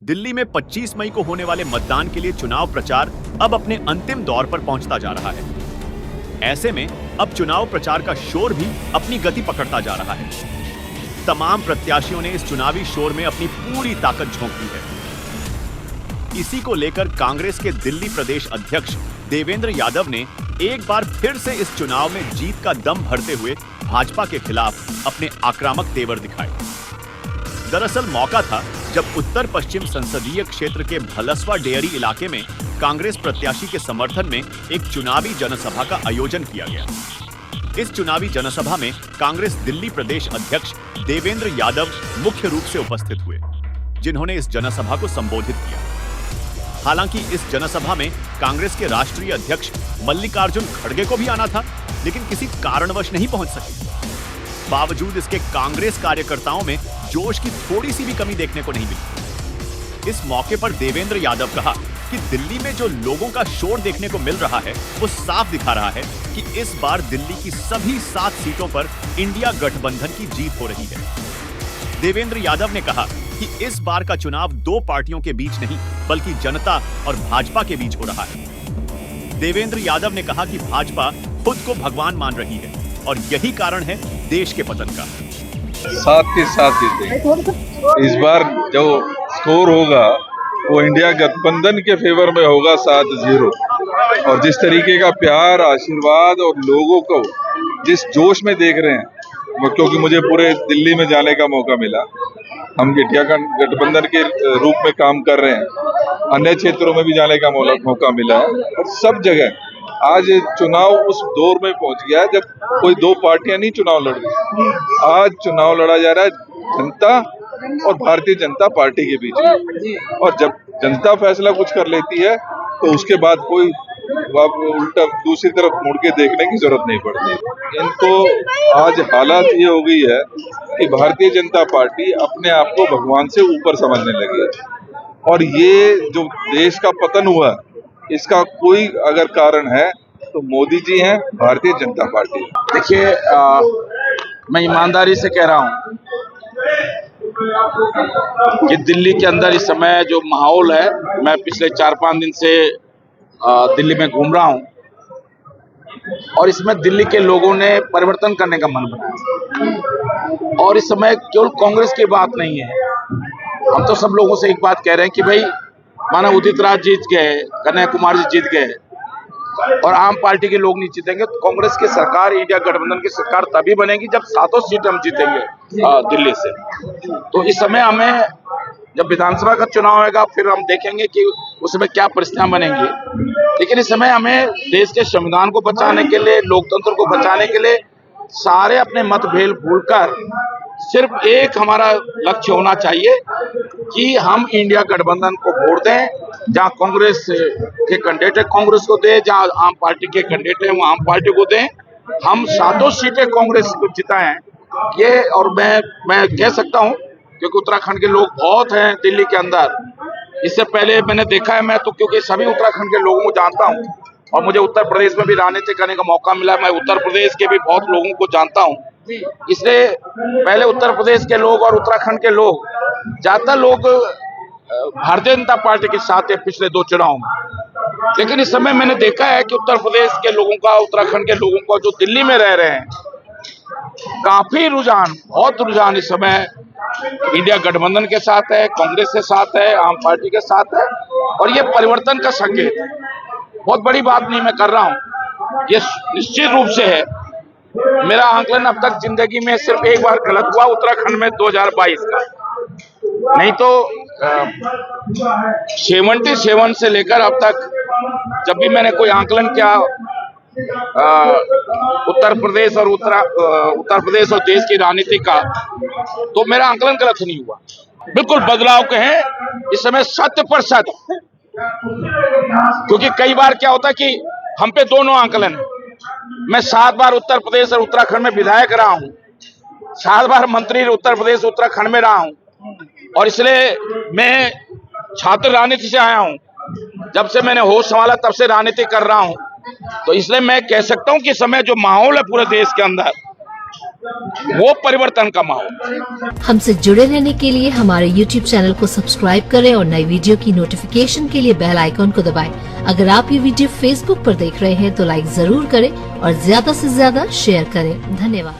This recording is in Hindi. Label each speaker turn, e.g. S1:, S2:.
S1: दिल्ली में 25 मई को होने वाले मतदान के लिए चुनाव प्रचार अब अपने अंतिम दौर पर पहुंचता जा रहा है। ऐसे में अब चुनाव प्रचार का शोर भी अपनी गति पकड़ता जा रहा है। तमाम प्रत्याशियों ने इस चुनावी शोर में अपनी पूरी ताकत झोंक दी है। इसी को लेकर कांग्रेस के दिल्ली प्रदेश अध्यक्ष देवेंद्र यादव ने एक बार फिर से इस चुनाव में जीत का दम भरते हुए भाजपा के खिलाफ अपने आक्रामक तेवर दिखाए। दरअसल मौका था जब उत्तर पश्चिम संसदीय क्षेत्र के भलसवा डेयरी इलाके में कांग्रेस प्रत्याशी के समर्थन में एक चुनावी जनसभा का आयोजन किया गया। इस चुनावी जनसभा में कांग्रेस दिल्ली प्रदेश अध्यक्ष देवेंद्र यादव मुख्य रूप से उपस्थित हुए, जिन्होंने इस जनसभा को संबोधित किया। हालांकि इस जनसभा में कांग्रेस के राष्ट्रीय अध्यक्ष मल्लिकार्जुन खड़गे को भी आना था, लेकिन किसी कारणवश नहीं पहुंच सके। बावजूद इसके कांग्रेस कार्यकर्ताओं में जोश की थोड़ी सी भी कमी देखने को नहीं मिली। इस मौके पर देवेंद्र यादव कहा कि दिल्ली में जो लोगों का शोर देखने को मिल रहा है वो साफ दिखा रहा है कि इस बार दिल्ली की सभी 7 सीटों पर इंडिया गठबंधन की जीत हो रही है। देवेंद्र यादव ने कहा कि इस बार का चुनाव 2 पार्टियों के बीच नहीं बल्कि जनता और भाजपा के बीच हो रहा है। देवेंद्र यादव ने कहा कि भाजपा खुद को भगवान मान रही है और यही कारण है देश के पतन का।
S2: 7 के 7 जीतेंगे। इस बार जो स्कोर होगा वो इंडिया गठबंधन के फेवर में होगा 7-0। और जिस तरीके का प्यार, आशीर्वाद और लोगों को जिस जोश में देख रहे हैं, क्योंकि मुझे पूरे दिल्ली में जाने का मौका मिला, हम इंडिया गठबंधन के रूप में काम कर रहे हैं, अन्य क्षेत्रों में भी जाने का मौका मिला है और सब जगह आज चुनाव उस दौर में पहुंच गया है जब कोई 2 पार्टियां नहीं चुनाव लड़ रही। आज चुनाव लड़ा जा रहा है जनता और भारतीय जनता पार्टी के बीच में, और जब जनता फैसला कुछ कर लेती है तो उसके बाद कोई उल्टा दूसरी तरफ मुड़ के देखने की जरूरत नहीं पड़ती। इनको आज हालात ये हो गई है कि भारतीय जनता पार्टी अपने आप को भगवान से ऊपर समझने लगी है, और ये जो देश का पतन हुआ इसका कोई अगर कारण है तो मोदी जी हैं, भारतीय जनता पार्टी।
S3: देखिए, मैं ईमानदारी से कह रहा हूं कि दिल्ली के अंदर इस समय जो माहौल है, मैं पिछले 4-5 दिन से दिल्ली में घूम रहा हूं और इसमें दिल्ली के लोगों ने परिवर्तन करने का मन बनाया। और इस समय केवल कांग्रेस की बात नहीं है, हम तो सब लोगों से एक बात कह रहे हैं कि भाई माना उदित राज जीत गए, कन्हैया कुमार जी जीत गए और आम पार्टी के लोग नहीं जीतेंगे, तो कांग्रेस की सरकार, इंडिया गठबंधन की सरकार तभी बनेगी जब 7 सीट हम जीतेंगे दिल्ली से। तो इस समय हमें, जब विधानसभा का चुनाव होगा फिर हम देखेंगे कि उस समय क्या परिस्थितियां बनेंगी, लेकिन इस समय हमें देश के संविधान को बचाने के लिए, लोकतंत्र को बचाने के लिए सारे अपने मतभेद भूलकर सिर्फ एक हमारा लक्ष्य होना चाहिए कि हम इंडिया गठबंधन को वोट दें। जहां कांग्रेस के कैंडिडेट है कांग्रेस को दें, जहां आम पार्टी के कैंडिडेट है वो आम पार्टी को दें। हम 7 सीटें कांग्रेस को जिताएं, ये और मैं कह सकता हूं क्योंकि उत्तराखंड के लोग बहुत हैं दिल्ली के अंदर। इससे पहले मैंने देखा है, मैं तो क्योंकि सभी उत्तराखंड के लोगों को जानता हूं और मुझे उत्तर प्रदेश में भी राजनीति करने का मौका मिला, मैं उत्तर प्रदेश के भी बहुत लोगों को जानता हूं। इसलिए पहले उत्तर प्रदेश के लोग और उत्तराखंड के लोग, ज्यादातर लोग भारतीय जनता पार्टी के साथ है पिछले 2 चुनाव में, लेकिन इस समय मैंने देखा है कि उत्तर प्रदेश के लोगों का, उत्तराखंड के लोगों का जो दिल्ली में रह रहे हैं, काफी रुझान, बहुत रुझान इस समय इंडिया गठबंधन के साथ है, कांग्रेस के साथ है, आम पार्टी के साथ है। और ये परिवर्तन का संकेत है। बहुत बड़ी बात नहीं मैं कर रहा हूं, ये निश्चित रूप से है। मेरा आंकलन अब तक जिंदगी में सिर्फ एक बार गलत हुआ, उत्तराखंड में 2022 का, नहीं तो 77 से लेकर अब तक जब भी मैंने कोई आंकलन किया उत्तर प्रदेश और देश की राजनीति का, तो मेरा आंकलन गलत नहीं हुआ। बिल्कुल बदलाव के हैं इस समय 100%, क्योंकि कई बार क्या होता है कि हम पे दोनों आंकलन है। मैं 7 बार उत्तर प्रदेश और उत्तराखंड में विधायक रहा हूं, 7 बार मंत्री उत्तर प्रदेश उत्तराखंड में रहा हूं, और इसलिए मैं छात्र राजनीति से आया हूं। जब से मैंने होश संभाला तब से राजनीति कर रहा हूं, तो इसलिए मैं कह सकता हूं कि इस समय जो माहौल है पूरे देश के अंदर, वो परिवर्तन का माहौल।
S4: हमसे जुड़े रहने के लिए हमारे YouTube चैनल को सब्सक्राइब करें और नई वीडियो की नोटिफिकेशन के लिए बेल आइकॉन को दबाएं। अगर आप ये वीडियो Facebook पर देख रहे हैं तो लाइक जरूर करें और ज्यादा से ज्यादा शेयर करें। धन्यवाद।